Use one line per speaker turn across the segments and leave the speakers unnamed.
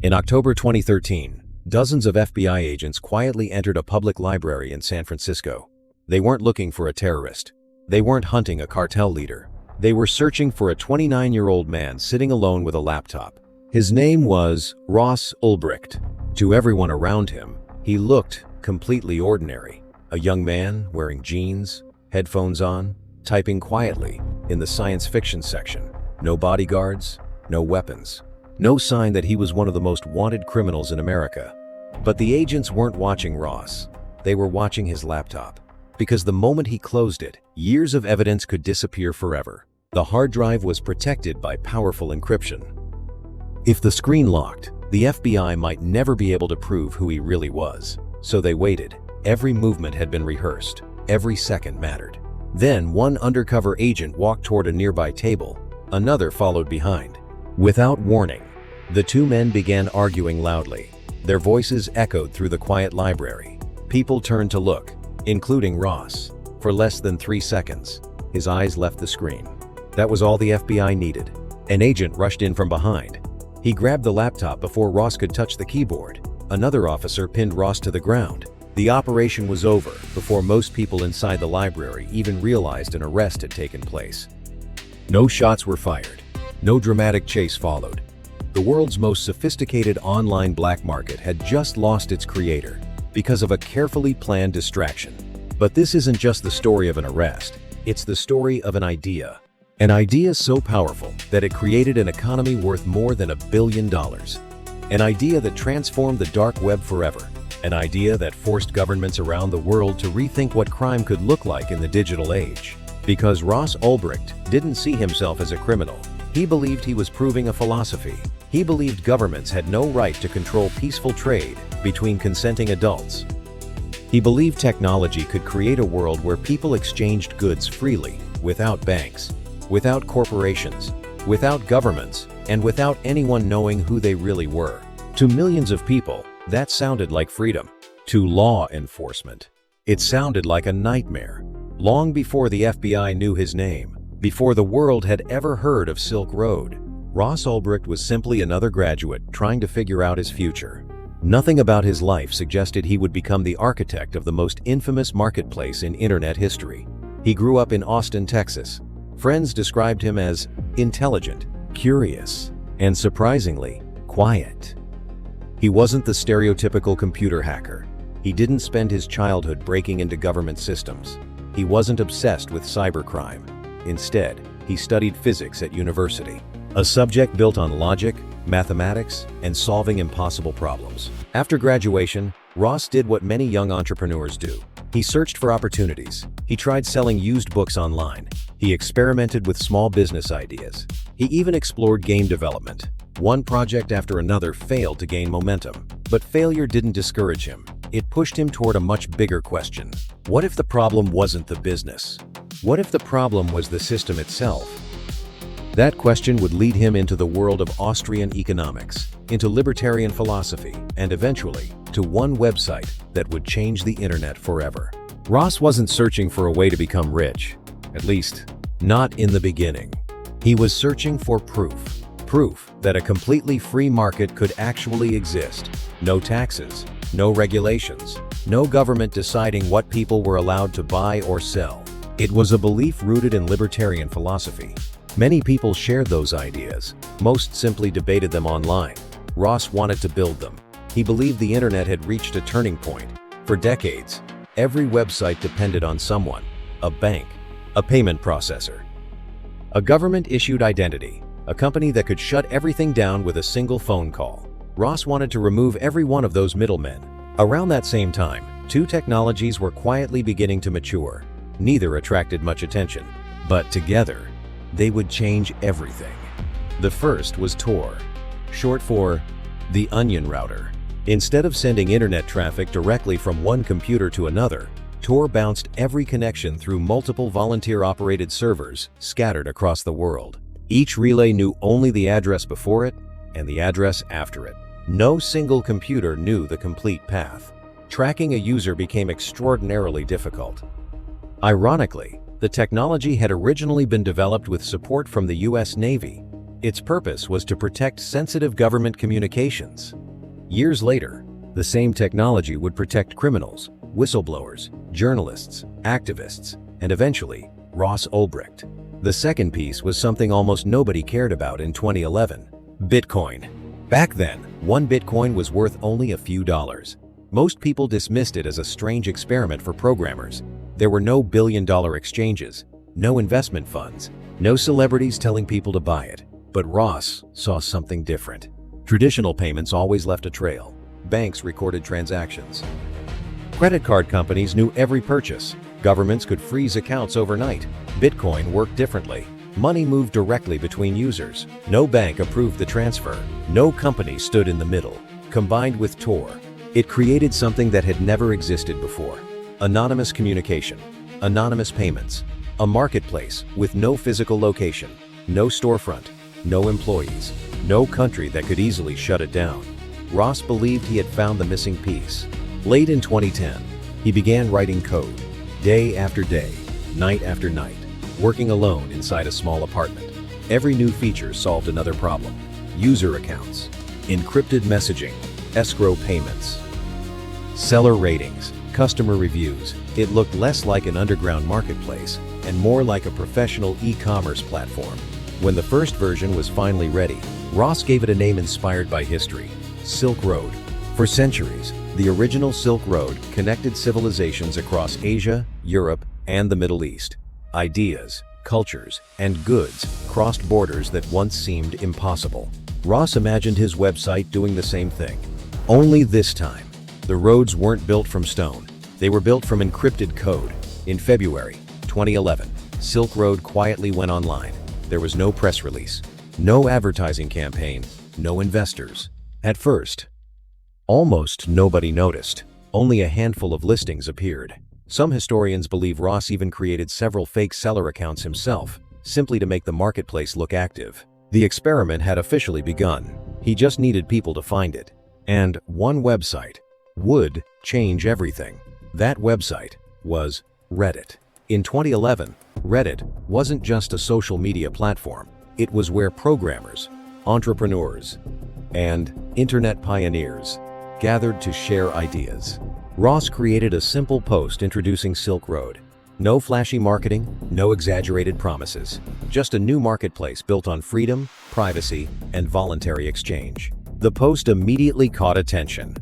In October 2013, dozens of FBI agents quietly entered a public library in San Francisco. They weren't looking for a terrorist. They weren't hunting a cartel leader. They were searching for a 29-year-old man sitting alone with a laptop. His name was Ross Ulbricht. To everyone around him, he looked completely ordinary. A young man wearing jeans, headphones on, typing quietly in the science fiction section. No bodyguards, no weapons. No sign that he was one of the most wanted criminals in America. But the agents weren't watching Ross. They were watching his laptop. Because the moment he closed it, years of evidence could disappear forever. The hard drive was protected by powerful encryption. If the screen locked, the FBI might never be able to prove who he really was. So they waited. Every movement had been rehearsed. Every second mattered. Then one undercover agent walked toward a nearby table. Another followed behind. Without warning, the two men began arguing loudly. Their voices echoed through the quiet library. People turned to look, including Ross. For less than 3 seconds, his eyes left the screen. That was all the FBI needed. An agent rushed in from behind. He grabbed the laptop before Ross could touch the keyboard. Another officer pinned Ross to the ground. The operation was over before most people inside the library even realized an arrest had taken place. No shots were fired. No dramatic chase followed. The world's most sophisticated online black market had just lost its creator because of a carefully planned distraction. But this isn't just the story of an arrest. It's the story of an idea. An idea so powerful that it created an economy worth more than $1 billion. An idea that transformed the dark web forever. An idea that forced governments around the world to rethink what crime could look like in the digital age. Because Ross Ulbricht didn't see himself as a criminal. He believed he was proving a philosophy. He believed governments had no right to control peaceful trade between consenting adults. He believed technology could create a world where people exchanged goods freely, without banks, without corporations, without governments, and without anyone knowing who they really were. To millions of people, that sounded like freedom. To law enforcement, it sounded like a nightmare. Long before the FBI knew his name, before the world had ever heard of Silk Road, Ross Ulbricht was simply another graduate trying to figure out his future. Nothing about his life suggested he would become the architect of the most infamous marketplace in internet history. He grew up in Austin, Texas. Friends described him as intelligent, curious, and surprisingly, quiet. He wasn't the stereotypical computer hacker. He didn't spend his childhood breaking into government systems. He wasn't obsessed with cybercrime. Instead, he studied physics at university, a subject built on logic, mathematics, and solving impossible problems. After graduation, Ross did what many young entrepreneurs do. He searched for opportunities. He tried selling used books online. He experimented with small business ideas. He even explored game development. One project after another failed to gain momentum. But failure didn't discourage him. It pushed him toward a much bigger question. What if the problem wasn't the business? What if the problem was the system itself? That question would lead him into the world of Austrian economics, into libertarian philosophy, and eventually, to one website that would change the internet forever. Ross wasn't searching for a way to become rich, at least, not in the beginning. He was searching for proof. Proof that a completely free market could actually exist. No taxes, no regulations, no government deciding what people were allowed to buy or sell. It was a belief rooted in libertarian philosophy. Many people shared those ideas. Most simply debated them online. Ross wanted to build them. He believed the internet had reached a turning point. For decades, every website depended on someone, a bank, a payment processor, a government-issued identity, a company that could shut everything down with a single phone call. Ross wanted to remove every one of those middlemen. Around that same time, two technologies were quietly beginning to mature. Neither attracted much attention, but together, they would change everything. The first was Tor, short for the Onion Router. Instead of sending internet traffic directly from one computer to another, Tor bounced every connection through multiple volunteer-operated servers scattered across the world. Each relay knew only the address before it and the address after it. No single computer knew the complete path. Tracking a user became extraordinarily difficult. Ironically, the technology had originally been developed with support from the US Navy, Its purpose was to protect sensitive government communications. Years later, the same technology would protect criminals, whistleblowers, journalists, activists, and eventually, Ross Ulbricht. The second piece was something almost nobody cared about in 2011: Bitcoin. Back then, one Bitcoin was worth only a few dollars. Most people dismissed it as a strange experiment for programmers. There were no billion-dollar exchanges, no investment funds, no celebrities telling people to buy it. But Ross saw something different. Traditional payments always left a trail. Banks recorded transactions. Credit card companies knew every purchase. Governments could freeze accounts overnight. Bitcoin worked differently. Money moved directly between users. No bank approved the transfer. No company stood in the middle. Combined with Tor, it created something that had never existed before: anonymous communication, anonymous payments, a marketplace with no physical location, no storefront, no employees, no country that could easily shut it down. Ross believed he had found the missing piece. Late in 2010, he began writing code, day after day, night after night, working alone inside a small apartment. Every new feature solved another problem: user accounts, encrypted messaging, escrow payments, seller ratings, customer reviews. It looked less like an underground marketplace and more like a professional e-commerce platform. When the first version was finally ready, Ross gave it a name inspired by history: Silk Road. For centuries, the original Silk Road connected civilizations across Asia, Europe, and the Middle East. Ideas, cultures, and goods crossed borders that once seemed impossible. Ross imagined his website doing the same thing. Only this time, the roads weren't built from stone. They were built from encrypted code. In February 2011, Silk Road quietly went online. There was no press release, no advertising campaign, no investors. At first, almost nobody noticed. Only a handful of listings appeared. Some historians believe Ross even created several fake seller accounts himself, simply to make the marketplace look active. The experiment had officially begun. He just needed people to find it. And one website would change everything. That website was Reddit. In 2011, Reddit wasn't just a social media platform. It was where programmers, entrepreneurs, and internet pioneers gathered to share ideas. Ross created a simple post introducing Silk Road. No flashy marketing, no exaggerated promises. Just a new marketplace built on freedom, privacy, and voluntary exchange. The post immediately caught attention.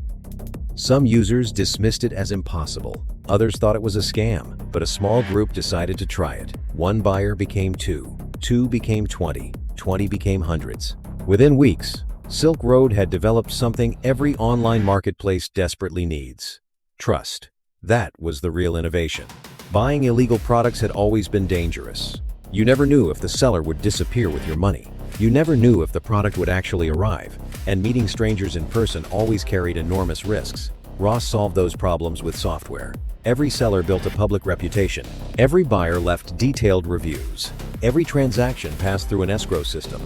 Some users dismissed it as impossible. Others thought it was a scam, but a small group decided to try it. One buyer became 2, 2 became 20, 20 became hundreds. Within weeks, Silk Road had developed something every online marketplace desperately needs: trust. That was the real innovation. Buying illegal products had always been dangerous. You never knew if the seller would disappear with your money. You never knew if the product would actually arrive, and meeting strangers in person always carried enormous risks. Ross solved those problems with software. Every seller built a public reputation. Every buyer left detailed reviews. Every transaction passed through an escrow system.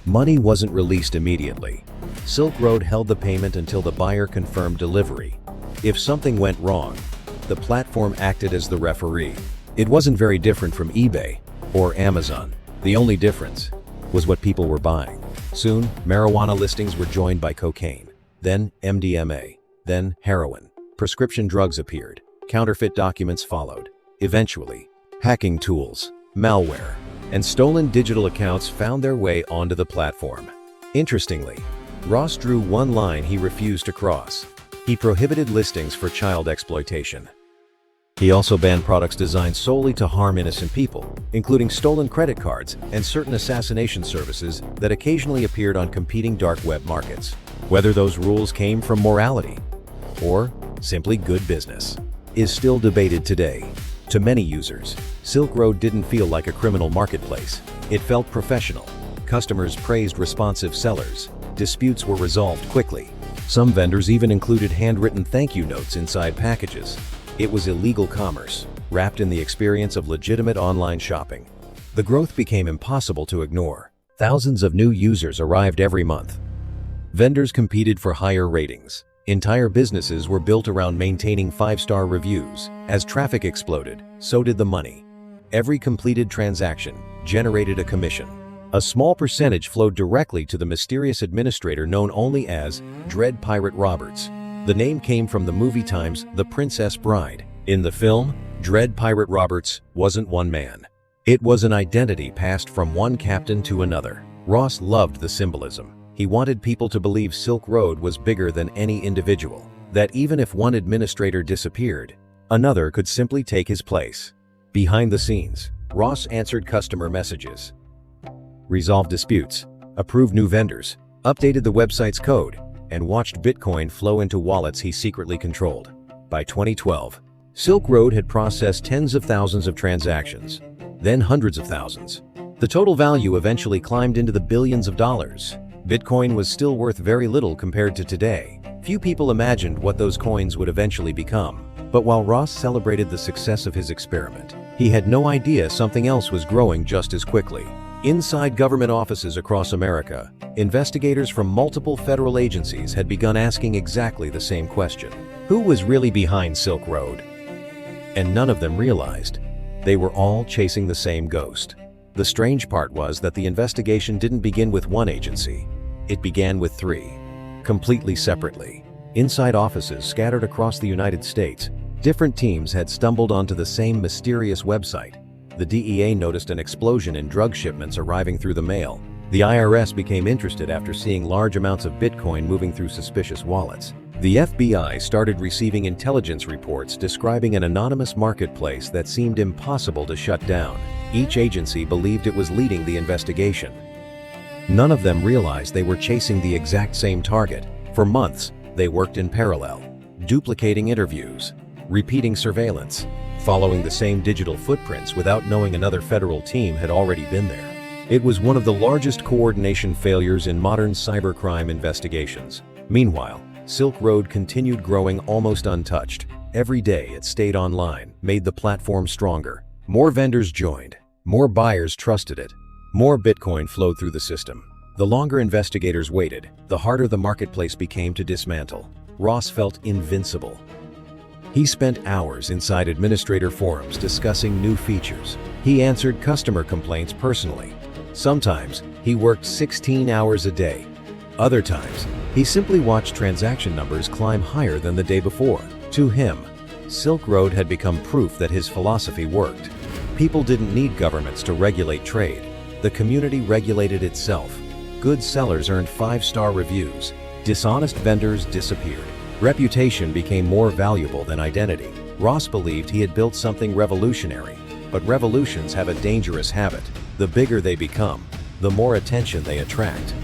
Money wasn't released immediately. Silk Road held the payment until the buyer confirmed delivery. If something went wrong, the platform acted as the referee. It wasn't very different from eBay or Amazon. The only difference was what people were buying. Soon, marijuana listings were joined by cocaine, then MDMA, then heroin. Prescription drugs appeared. Counterfeit documents followed. Eventually, hacking tools, malware, and stolen digital accounts found their way onto the platform. Interestingly, Ross drew one line he refused to cross. He prohibited listings for child exploitation. He also banned products designed solely to harm innocent people, including stolen credit cards and certain assassination services that occasionally appeared on competing dark web markets. Whether those rules came from morality or simply good business is still debated today. To many users, Silk Road didn't feel like a criminal marketplace. It felt professional. Customers praised responsive sellers. Disputes were resolved quickly. Some vendors even included handwritten thank you notes inside packages. It was illegal commerce, wrapped in the experience of legitimate online shopping. The growth became impossible to ignore. Thousands of new users arrived every month. Vendors competed for higher ratings. Entire businesses were built around maintaining 5-star reviews. As traffic exploded, so did the money. Every completed transaction generated a commission. A small percentage flowed directly to the mysterious administrator known only as Dread Pirate Roberts. The name came from the movie times The Princess Bride. In the film, Dread Pirate Roberts wasn't one man. It was an identity passed from one captain to another. Ross loved the symbolism. He wanted people to believe Silk Road was bigger than any individual, that even if one administrator disappeared, another could simply take his place. Behind the scenes, Ross answered customer messages, resolved disputes, approved new vendors, updated the website's code, and watched Bitcoin flow into wallets he secretly controlled. By 2012, Silk Road had processed tens of thousands of transactions, then hundreds of thousands. The total value eventually climbed into the billions of dollars. Bitcoin was still worth very little compared to today. Few people imagined what those coins would eventually become. But while Ross celebrated the success of his experiment, he had no idea something else was growing just as quickly. Inside government offices across America, investigators from multiple federal agencies had begun asking exactly the same question. Who was really behind Silk Road? And none of them realized they were all chasing the same ghost. The strange part was that the investigation didn't begin with one agency. It began with three, completely separately. Inside offices scattered across the United States, different teams had stumbled onto the same mysterious website. The DEA noticed an explosion in drug shipments arriving through the mail. The IRS became interested after seeing large amounts of Bitcoin moving through suspicious wallets. The FBI started receiving intelligence reports describing an anonymous marketplace that seemed impossible to shut down. Each agency believed it was leading the investigation. None of them realized they were chasing the exact same target. For months, they worked in parallel, duplicating interviews, repeating surveillance, following the same digital footprints without knowing another federal team had already been there. It was one of the largest coordination failures in modern cybercrime investigations. Meanwhile, Silk Road continued growing almost untouched. Every day it stayed online, made the platform stronger. More vendors joined. More buyers trusted it. More Bitcoin flowed through the system. The longer investigators waited, the harder the marketplace became to dismantle. Ross felt invincible. He spent hours inside administrator forums discussing new features. He answered customer complaints personally. Sometimes, he worked 16 hours a day. Other times, he simply watched transaction numbers climb higher than the day before. To him, Silk Road had become proof that his philosophy worked. People didn't need governments to regulate trade. The community regulated itself. Good sellers earned 5-star reviews. Dishonest vendors disappeared. Reputation became more valuable than identity. Ross believed he had built something revolutionary, but revolutions have a dangerous habit. The bigger they become, the more attention they attract.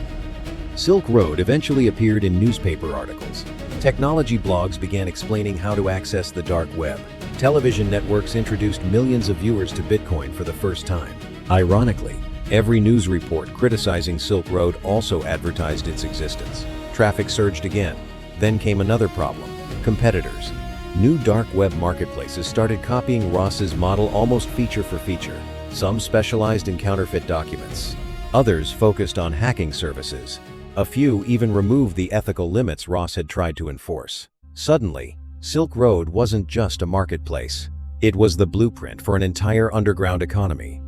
Silk Road eventually appeared in newspaper articles. Technology blogs began explaining how to access the dark web. Television networks introduced millions of viewers to Bitcoin for the first time. Ironically, every news report criticizing Silk Road also advertised its existence. Traffic surged again. Then came another problem: competitors. New dark web marketplaces started copying Ross's model almost feature for feature. Some specialized in counterfeit documents. Others focused on hacking services. A few even removed the ethical limits Ross had tried to enforce. Suddenly, Silk Road wasn't just a marketplace. It was the blueprint for an entire underground economy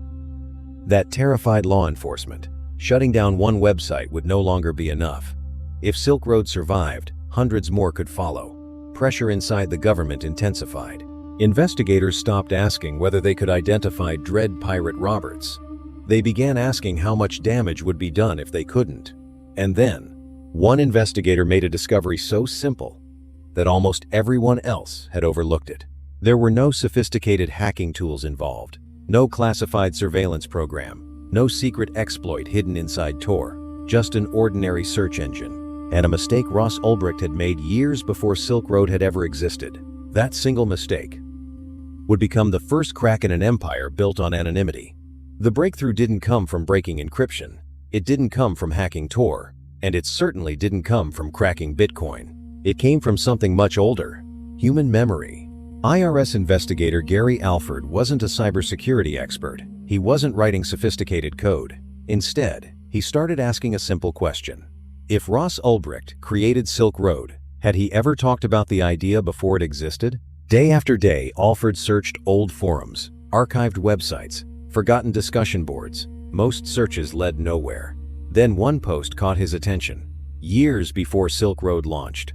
that terrified law enforcement. Shutting down one website would no longer be enough. If Silk Road survived, hundreds more could follow. Pressure inside the government intensified. Investigators stopped asking whether they could identify Dread Pirate Roberts. They began asking how much damage would be done if they couldn't. And then, one investigator made a discovery so simple that almost everyone else had overlooked it. There were no sophisticated hacking tools involved, no classified surveillance program, no secret exploit hidden inside Tor, just an ordinary search engine. And a mistake Ross Ulbricht had made years before Silk Road had ever existed. That single mistake would become the first crack in an empire built on anonymity. The breakthrough didn't come from breaking encryption. It didn't come from hacking Tor. And it certainly didn't come from cracking Bitcoin. It came from something much older: human memory. IRS investigator Gary Alford wasn't a cybersecurity expert. He wasn't writing sophisticated code. Instead, he started asking a simple question. If Ross Ulbricht created Silk Road, had he ever talked about the idea before it existed? Day after day, Alford searched old forums, archived websites, forgotten discussion boards. Most searches led nowhere. Then one post caught his attention, years before Silk Road launched.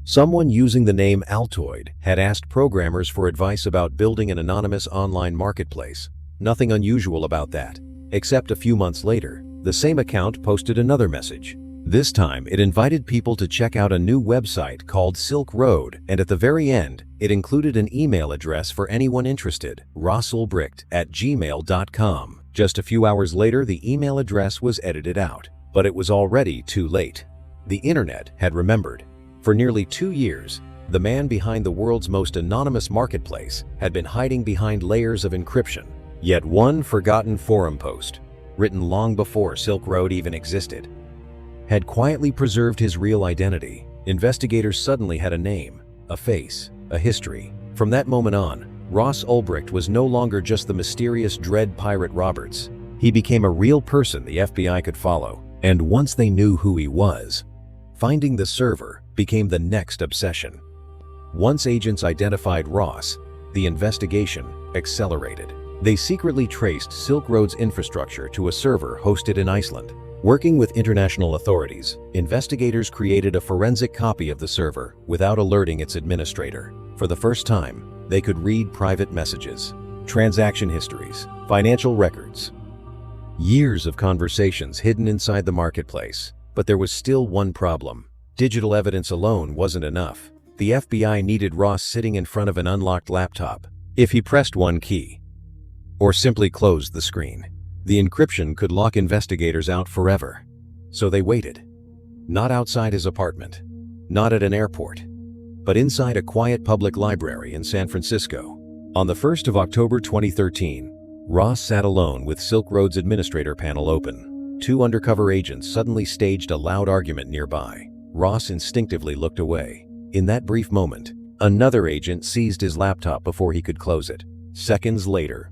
Someone using the name Altoid had asked programmers for advice about building an anonymous online marketplace. Nothing unusual about that, except a few months later, the same account posted another message. This time, it invited people to check out a new website called Silk Road, and at the very end, it included an email address for anyone interested, rosselbricht@gmail.com. Just a few hours later, the email address was edited out, but it was already too late. The internet had remembered. For nearly 2 years, the man behind the world's most anonymous marketplace had been hiding behind layers of encryption. Yet one forgotten forum post, written long before Silk Road even existed, had quietly preserved his real identity. Investigators suddenly had a name, a face, a history. From that moment on, Ross Ulbricht was no longer just the mysterious Dread Pirate Roberts. He became a real person the FBI could follow, and once they knew who he was, finding the server became the next obsession. Once agents identified Ross, the investigation accelerated. They secretly traced Silk Road's infrastructure to a server hosted in Iceland. Working with international authorities, investigators created a forensic copy of the server without alerting its administrator. For the first time, they could read private messages, transaction histories, financial records, years of conversations hidden inside the marketplace. But there was still one problem. Digital evidence alone wasn't enough. The FBI needed Ross sitting in front of an unlocked laptop. If he pressed one key, or simply closed the screen, the encryption could lock investigators out forever. So they waited. Not outside his apartment, not at an airport, but inside a quiet public library in San Francisco. On the 1st of October 2013, Ross sat alone with Silk Road's administrator panel open. 2 undercover agents suddenly staged a loud argument nearby. Ross instinctively looked away. In that brief moment, another agent seized his laptop before he could close it. Seconds later,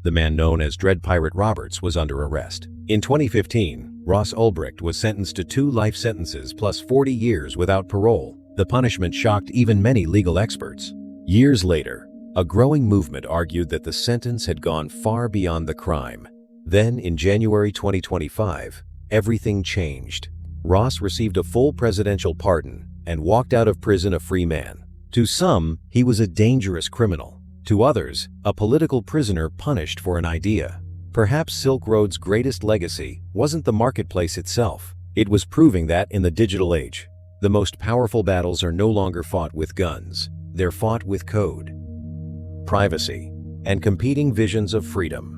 the man known as Dread Pirate Roberts was under arrest. In 2015, Ross Ulbricht was sentenced to 2 life sentences plus 40 years without parole. The punishment shocked even many legal experts. Years later, a growing movement argued that the sentence had gone far beyond the crime. Then, in January 2025, everything changed. Ross received a full presidential pardon and walked out of prison a free man. To some, he was a dangerous criminal. To others, a political prisoner punished for an idea. Perhaps Silk Road's greatest legacy wasn't the marketplace itself. It was proving that in the digital age, the most powerful battles are no longer fought with guns. They're fought with code, privacy, and competing visions of freedom.